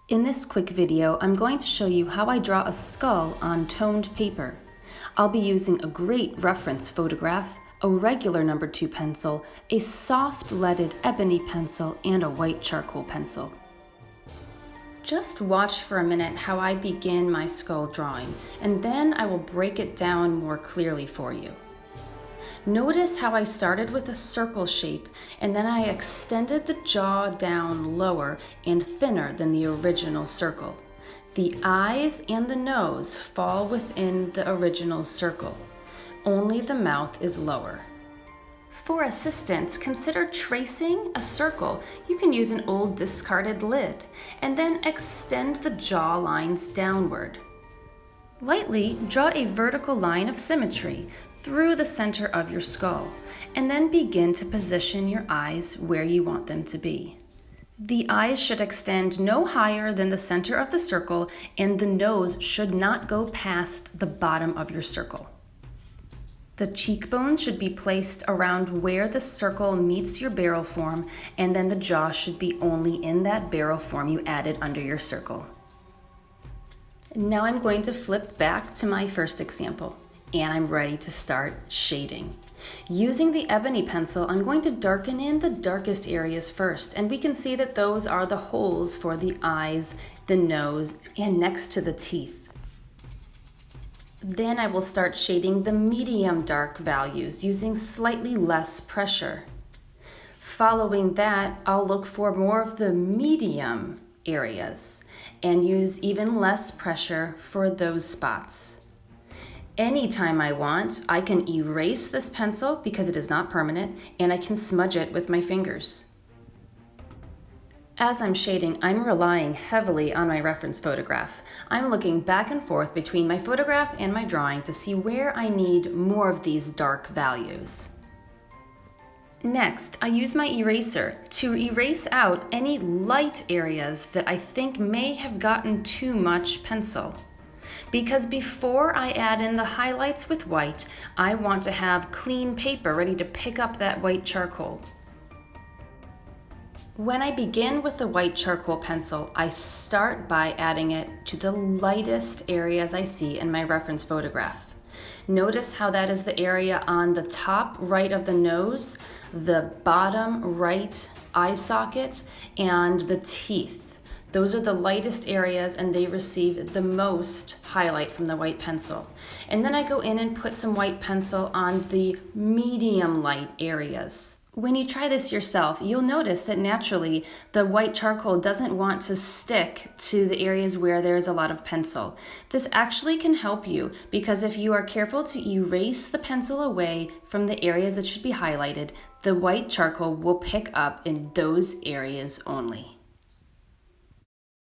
In this quick video, I'm going to show you how I draw a skull on toned paper. I'll be using a great reference photograph, a regular number 2 pencil, a soft leaded ebony pencil, and a white charcoal pencil. Just watch for a minute how I begin my skull drawing, and then I will break it down more clearly for you. Notice how I started with a circle shape and then I extended the jaw down lower and thinner than the original circle. The eyes and the nose fall within the original circle. Only the mouth is lower. For assistance, consider tracing a circle. You can use an old discarded lid and then extend the jaw lines downward. Lightly draw a vertical line of symmetry through the center of your skull, and then begin to position your eyes where you want them to be. The eyes should extend no higher than the center of the circle, and the nose should not go past the bottom of your circle. The cheekbone should be placed around where the circle meets your barrel form, and then the jaw should be only in that barrel form you added under your circle. Now I'm going to flip back to my first example, and I'm ready to start shading. Using the ebony pencil, I'm going to darken in the darkest areas first, and we can see that those are the holes for the eyes, the nose, and next to the teeth. Then I will start shading the medium dark values using slightly less pressure. Following that, I'll look for more of the medium areas and use even less pressure for those spots. Anytime I want, I can erase this pencil because it is not permanent, and I can smudge it with my fingers. As I'm shading, I'm relying heavily on my reference photograph. I'm looking back and forth between my photograph and my drawing to see where I need more of these dark values. Next, I use my eraser to erase out any light areas that I think may have gotten too much pencil. Because before I add in the highlights with white, I want to have clean paper ready to pick up that white charcoal. When I begin with the white charcoal pencil, I start by adding it to the lightest areas I see in my reference photograph. Notice how that is the area on the top right of the nose, the bottom right eye socket, and the teeth. Those are the lightest areas and they receive the most highlight from the white pencil. And then I go in and put some white pencil on the medium light areas. When you try this yourself, you'll notice that naturally the white charcoal doesn't want to stick to the areas where there's a lot of pencil. This actually can help you because if you are careful to erase the pencil away from the areas that should be highlighted, the white charcoal will pick up in those areas only.